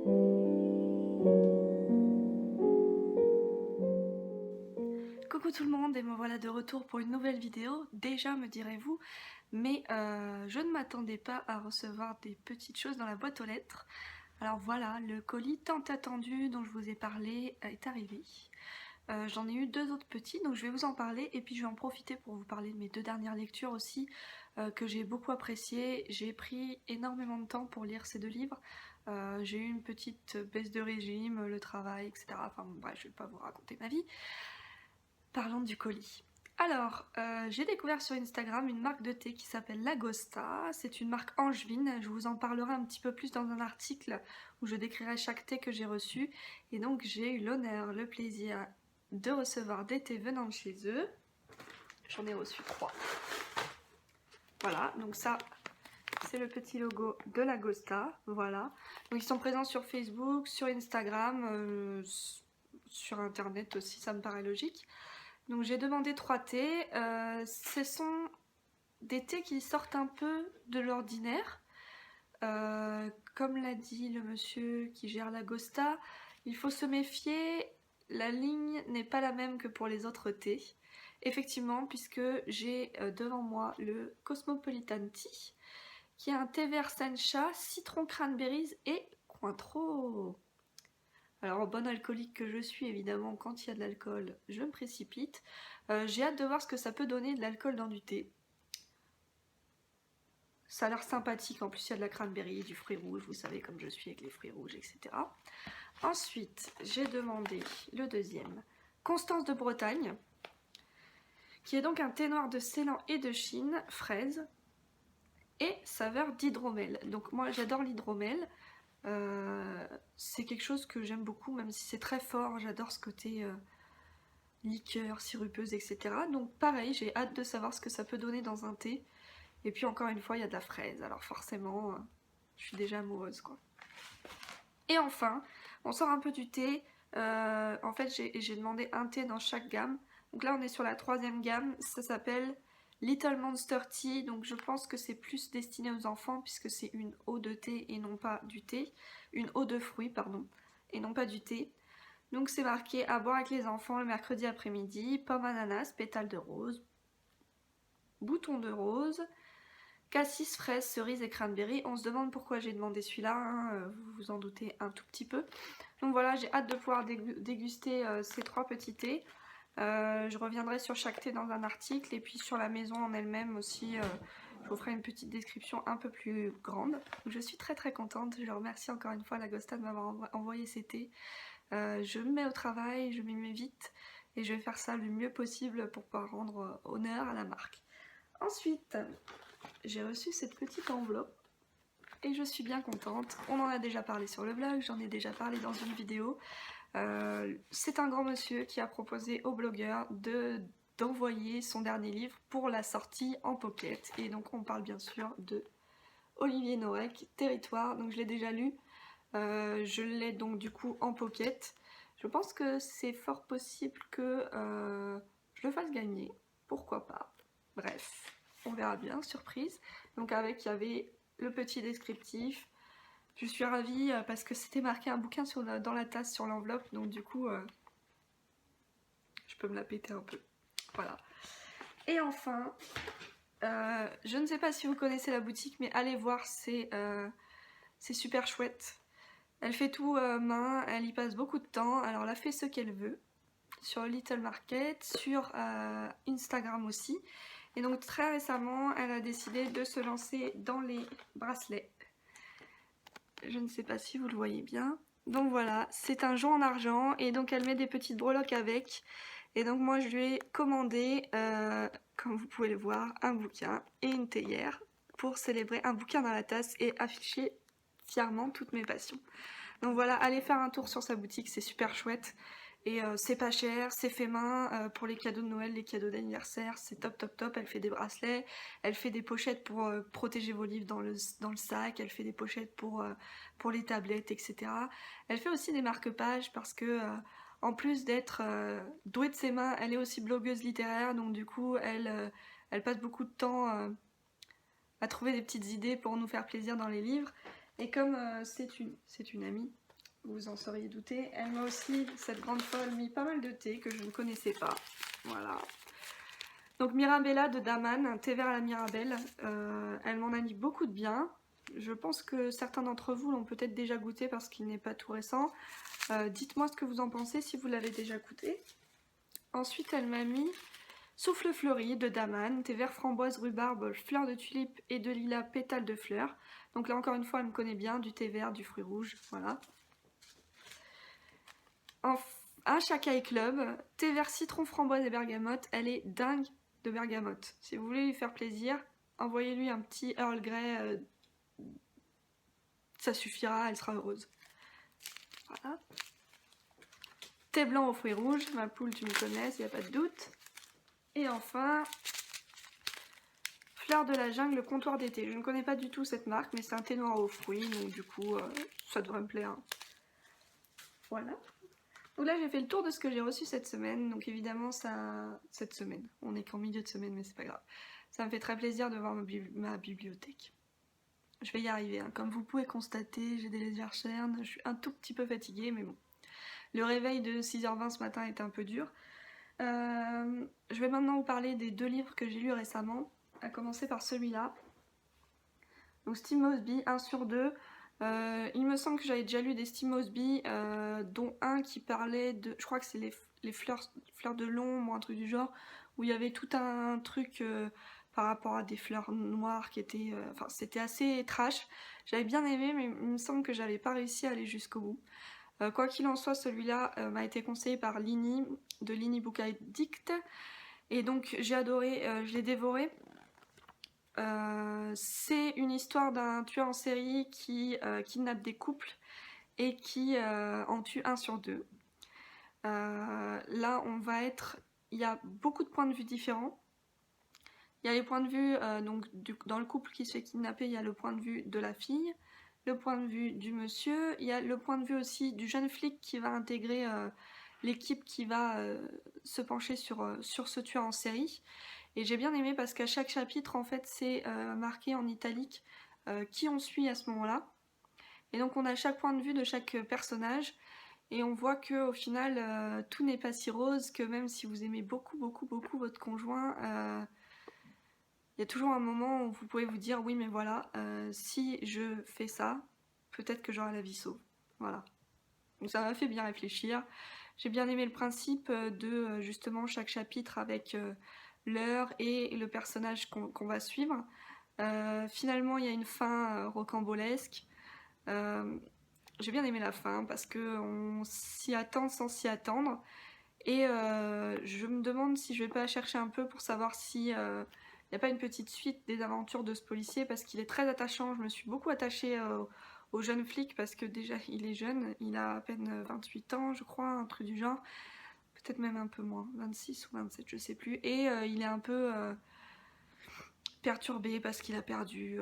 Coucou tout le monde et me voilà de retour pour une nouvelle vidéo, déjà me direz-vous, mais je ne m'attendais pas à recevoir des petites choses dans la boîte aux lettres. Alors voilà, le colis tant attendu dont je vous ai parlé est arrivé. J'en ai eu deux autres petits, donc je vais vous en parler et puis je vais en profiter pour vous parler de mes deux dernières lectures aussi, que j'ai beaucoup appréciées. J'ai pris énormément de temps pour lire ces deux livres. J'ai eu une petite baisse de régime, le travail, etc. Enfin bon, bref, je vais pas vous raconter ma vie. Parlons du colis. Alors, j'ai découvert sur Instagram une marque de thé qui s'appelle Lagosta. C'est une marque angevine. Je vous en parlerai un petit peu plus dans un article où je décrirai chaque thé que j'ai reçu. Et donc, j'ai eu l'honneur, le plaisir de recevoir des thés venant de chez eux. J'en ai reçu 3. Voilà, donc ça, c'est le petit logo de Lagosta. Voilà. Donc, ils sont présents sur Facebook, sur Instagram, sur Internet aussi, ça me paraît logique. Donc j'ai demandé 3 thés, ce sont des thés qui sortent un peu de l'ordinaire. Comme l'a dit le monsieur qui gère l'Agosta, il faut se méfier, la ligne n'est pas la même que pour les autres thés. Effectivement, puisque j'ai devant moi le Cosmopolitan Tea, qui est un thé vert sencha, citron cranberries et cointreau. Alors, bonne alcoolique que je suis, évidemment, quand il y a de l'alcool, je me précipite. J'ai hâte de voir ce que ça peut donner de l'alcool dans du thé. Ça a l'air sympathique, en plus il y a de la cranberry, du fruit rouge, vous savez comme je suis avec les fruits rouges, etc. Ensuite, j'ai demandé le deuxième, Constance de Bretagne, qui est donc un thé noir de Ceylan et de Chine, fraise, et saveur d'hydromel. Donc moi j'adore l'hydromel. C'est quelque chose que j'aime beaucoup, même si c'est très fort, j'adore ce côté liqueur, sirupeuse, etc. Donc pareil, j'ai hâte de savoir ce que ça peut donner dans un thé. Et puis encore une fois, il y a de la fraise, alors forcément, je suis déjà amoureuse, quoi. Et enfin, on sort un peu du thé. En fait, j'ai demandé un thé dans chaque gamme. Donc là, on est sur la 3e gamme, ça s'appelle Little Monster Tea, donc je pense que c'est plus destiné aux enfants puisque c'est une eau de thé et non pas du thé. Une eau de fruits, pardon, et non pas du thé. Donc c'est marqué à boire avec les enfants le mercredi après-midi, pomme ananas, pétales de rose, bouton de rose, cassis, fraise, cerise et cranberry. On se demande pourquoi j'ai demandé celui-là, hein, vous vous en doutez un tout petit peu. Donc voilà, j'ai hâte de pouvoir déguster ces 3 petits thés. Je reviendrai sur chaque thé dans un article et puis sur la maison en elle-même aussi. Je vous ferai une petite description un peu plus grande. Je suis très très contente. Je remercie encore une fois Lagosta de m'avoir envoyé ces thés. Je me mets au travail, je m'y mets vite et je vais faire ça le mieux possible pour pouvoir rendre honneur à la marque. Ensuite, j'ai reçu cette petite enveloppe et je suis bien contente. On en a déjà parlé sur le blog, j'en ai déjà parlé dans une vidéo. C'est un grand monsieur qui a proposé aux blogueurs d'envoyer son dernier livre pour la sortie en pocket. Et donc on parle bien sûr de Olivier Norek, Territoire. Donc je l'ai déjà lu. Je l'ai donc du coup en pocket. Je pense que c'est fort possible que je le fasse gagner. Pourquoi pas. Bref, on verra bien, surprise. Donc avec, il y avait le petit descriptif. Je suis ravie parce que c'était marqué un bouquin dans la tasse sur l'enveloppe. Donc du coup, je peux me la péter un peu. Voilà. Et enfin, je ne sais pas si vous connaissez la boutique, mais allez voir, c'est super chouette. Elle fait tout main, elle y passe beaucoup de temps, alors elle a fait ce qu'elle veut sur Little Market, sur Instagram aussi. Et donc très récemment, elle a décidé de se lancer dans les bracelets. Je ne sais pas si vous le voyez bien. Donc voilà, c'est un jonc en argent et donc elle met des petites breloques avec. Et donc moi je lui ai commandé, comme vous pouvez le voir, un bouquin et une théière pour célébrer un bouquin dans la tasse et afficher fièrement toutes mes passions. Donc voilà, allez faire un tour sur sa boutique, c'est super chouette. Et c'est pas cher, c'est fait main, pour les cadeaux de Noël, les cadeaux d'anniversaire, c'est top top top. Elle fait des bracelets, elle fait des pochettes pour protéger vos livres dans le sac, elle fait des pochettes pour les tablettes, etc. Elle fait aussi des marque-pages parce que en plus d'être douée de ses mains, elle est aussi blogueuse littéraire, donc du coup elle passe beaucoup de temps à trouver des petites idées pour nous faire plaisir dans les livres. Et comme c'est une amie, vous en seriez douté. Elle m'a aussi, cette grande folle, mis pas mal de thé que je ne connaissais pas. Voilà. Donc Mirabella de Daman, un thé vert à la Mirabelle. Elle m'en a dit beaucoup de bien. Je pense que certains d'entre vous l'ont peut-être déjà goûté parce qu'il n'est pas tout récent. Dites-moi ce que vous en pensez si vous l'avez déjà goûté. Ensuite, elle m'a mis Souffle fleuri de Daman, thé vert framboise, rhubarbe, fleurs de tulipe et de lilas, pétales de fleurs. Donc là encore une fois, elle me connaît bien, du thé vert, du fruit rouge, voilà. Un Chakai Club, thé vert citron, framboise et bergamote. Elle est dingue de bergamote. Si vous voulez lui faire plaisir, envoyez-lui un petit Earl Grey. Ça suffira, elle sera heureuse. Voilà. Thé blanc aux fruits rouges. Ma poule, tu me connais, il n'y a pas de doute. Et enfin, Fleur de la jungle, comptoir d'été. Je ne connais pas du tout cette marque, mais c'est un thé noir aux fruits, donc du coup, ça devrait me plaire. Voilà. Donc là, j'ai fait le tour de ce que j'ai reçu cette semaine. Donc évidemment, ça... Cette semaine. On est qu'en milieu de semaine, mais c'est pas grave. Ça me fait très plaisir de voir ma bibliothèque. Je vais y arriver. Hein. Comme vous pouvez constater, j'ai des légères cernes. Je suis un tout petit peu fatiguée, mais bon. Le réveil de 6h20 ce matin était un peu dur. Je vais maintenant vous parler des 2 livres que j'ai lus récemment. À commencer par celui-là. Donc Steve Mosby, 1 sur 2. Il me semble que j'avais déjà lu des Steve Mosby, dont un qui parlait de... Je crois que c'est les fleurs de l'ombre ou un truc du genre, où il y avait tout un truc par rapport à des fleurs noires qui étaient... Enfin, c'était assez trash. J'avais bien aimé, mais il me semble que j'avais pas réussi à aller jusqu'au bout. Quoi qu'il en soit, celui-là m'a été conseillé par Lini, de Lini Book Addict. Et donc j'ai adoré, je l'ai dévoré. C'est une histoire d'un tueur en série qui kidnappe des couples et qui en tue 1 sur 2. Là, on va être... Il y a beaucoup de points de vue différents. Il y a les points de vue, donc dans le couple qui se fait kidnapper, il y a le point de vue de la fille, le point de vue du monsieur, il y a le point de vue aussi du jeune flic qui va intégrer l'équipe qui va se pencher sur ce tueur en série. Et j'ai bien aimé parce qu'à chaque chapitre, en fait, c'est marqué en italique qui on suit à ce moment-là. Et donc on a chaque point de vue de chaque personnage. Et on voit que au final, tout n'est pas si rose, que même si vous aimez beaucoup, beaucoup, beaucoup votre conjoint, il y a toujours un moment où vous pouvez vous dire oui mais voilà, si je fais ça, peut-être que j'aurai la vie sauve. Voilà. Donc ça m'a fait bien réfléchir. J'ai bien aimé le principe de justement chaque chapitre avec l'heure et le personnage qu'on va suivre. Finalement il y a une fin rocambolesque. J'ai bien aimé la fin parce qu'on s'y attend sans s'y attendre. Et je me demande si je vais pas chercher un peu pour savoir si n'y a pas une petite suite des aventures de ce policier parce qu'il est très attachant. Je me suis beaucoup attachée au jeune flic parce que déjà il est jeune, il a à peine 28 ans je crois, un truc du genre, peut-être même un peu moins, 26 ou 27 je sais plus, et il est un peu perturbé parce qu'il a perdu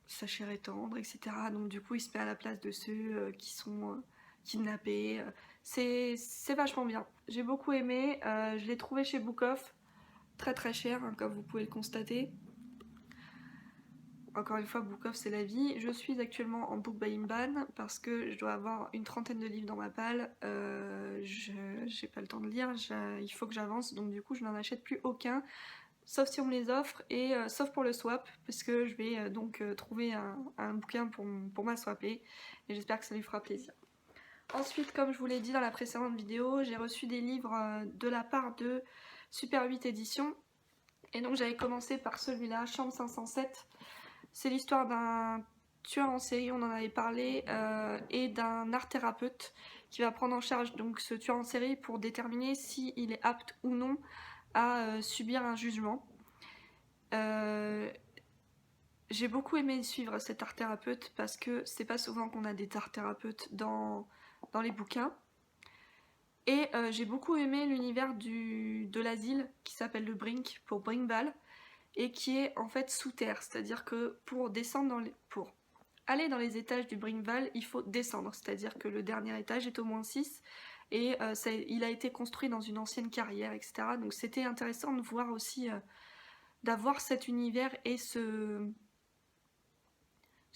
sa chair est tendre, etc. Donc du coup il se met à la place de ceux qui sont kidnappés. C'est vachement bien, j'ai beaucoup aimé, je l'ai trouvé chez Book Off, très très cher, hein, comme vous pouvez le constater. Encore une fois, Book Off c'est la vie. Je suis actuellement en book buying ban parce que je dois avoir une trentaine de livres dans ma palle. J'ai pas le temps de lire, il faut que j'avance, donc du coup je n'en achète plus aucun, sauf si on me les offre et sauf pour le swap, parce que je vais donc trouver un bouquin pour ma swapper et j'espère que ça lui fera plaisir. Ensuite, comme je vous l'ai dit dans la précédente vidéo, j'ai reçu des livres de la part de Super 8 éditions. Et donc j'avais commencé par celui-là, Chambre 507. C'est l'histoire d'un tueur en série, on en avait parlé, et d'un art thérapeute qui va prendre en charge donc ce tueur en série pour déterminer s'il est apte ou non à subir un jugement. J'ai beaucoup aimé suivre cet art thérapeute parce que c'est pas souvent qu'on a des art thérapeutes dans les bouquins. Et j'ai beaucoup aimé l'univers de l'asile qui s'appelle le Brink pour Brinkball et qui est en fait sous terre, c'est-à-dire que pour descendre pour aller dans les étages du Brinkball, il faut descendre, c'est-à-dire que le dernier étage est au moins 6 et il a été construit dans une ancienne carrière, etc. Donc c'était intéressant de voir aussi, d'avoir cet univers et ce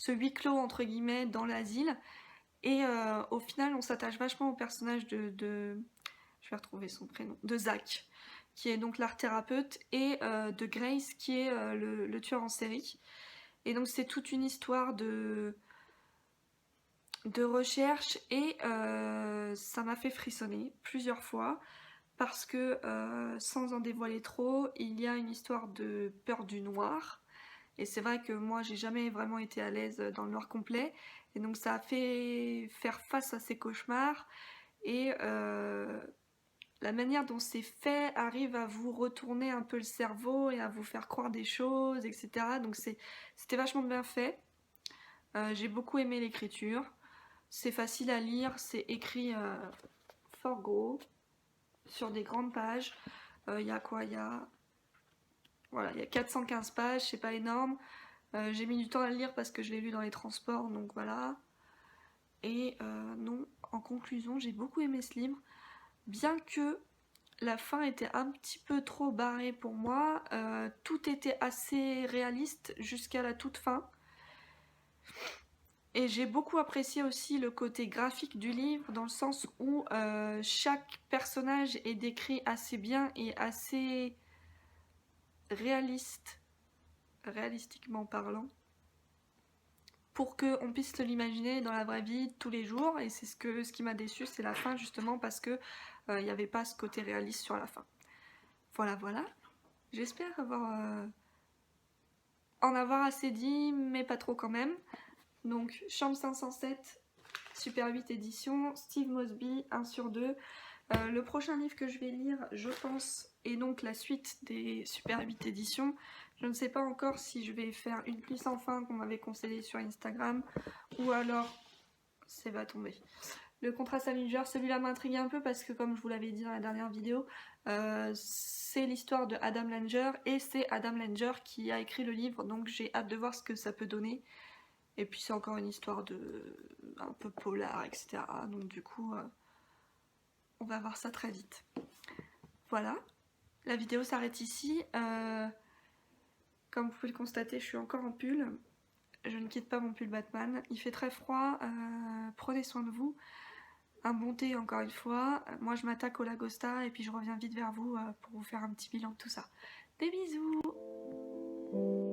huis clos entre guillemets dans l'asile. Et au final, on s'attache vachement au personnage je vais retrouver son prénom, de Zach, qui est donc l'art thérapeute, et de Grace, qui est le tueur en série. Et donc c'est toute une histoire de recherche, et ça m'a fait frissonner plusieurs fois, parce que sans en dévoiler trop, il y a une histoire de peur du noir. Et c'est vrai que moi j'ai jamais vraiment été à l'aise dans le noir complet, et donc ça a fait faire face à ces cauchemars, et la manière dont c'est fait arrive à vous retourner un peu le cerveau et à vous faire croire des choses, etc. Donc c'était vachement bien fait. J'ai beaucoup aimé l'écriture. C'est facile à lire, c'est écrit fort gros, sur des grandes pages. Il y a quoi? Voilà, il y a 415 pages, c'est pas énorme. J'ai mis du temps à le lire parce que je l'ai lu dans les transports, donc voilà. Et non, en conclusion, j'ai beaucoup aimé ce livre. Bien que la fin était un petit peu trop barrée pour moi, tout était assez réaliste jusqu'à la toute fin. Et j'ai beaucoup apprécié aussi le côté graphique du livre, dans le sens où chaque personnage est décrit assez bien et assez réalistiquement parlant, pour qu'on puisse l'imaginer dans la vraie vie tous les jours. Et c'est ce qui m'a déçu, c'est la fin, justement parce que il n'y avait pas ce côté réaliste sur la fin. Voilà, voilà. J'espère en avoir assez dit, mais pas trop quand même. Donc, Chambre 507, Super 8 édition, Steve Mosby, 1 sur 2. Le prochain livre que je vais lire, je pense, est donc la suite des Super 8 éditions. Je ne sais pas encore si je vais faire Une pluie sans fin qu'on m'avait conseillé sur Instagram, ou alors, c'est va tomber. Le contrat Salinger, celui-là m'intrigue un peu parce que, comme je vous l'avais dit dans la dernière vidéo, c'est l'histoire de Adam Langer, et c'est Adam Langer qui a écrit le livre, donc j'ai hâte de voir ce que ça peut donner. Et puis c'est encore une histoire un peu polar, etc. Donc du coup, on va voir ça très vite. Voilà, la vidéo s'arrête ici. Comme vous pouvez le constater, je suis encore en pull. Je ne quitte pas mon pull Batman. Il fait très froid, prenez soin de vous. Un bon thé encore une fois. Moi je m'attaque au Lagosta et puis je reviens vite vers vous pour vous faire un petit bilan de tout ça. Des bisous!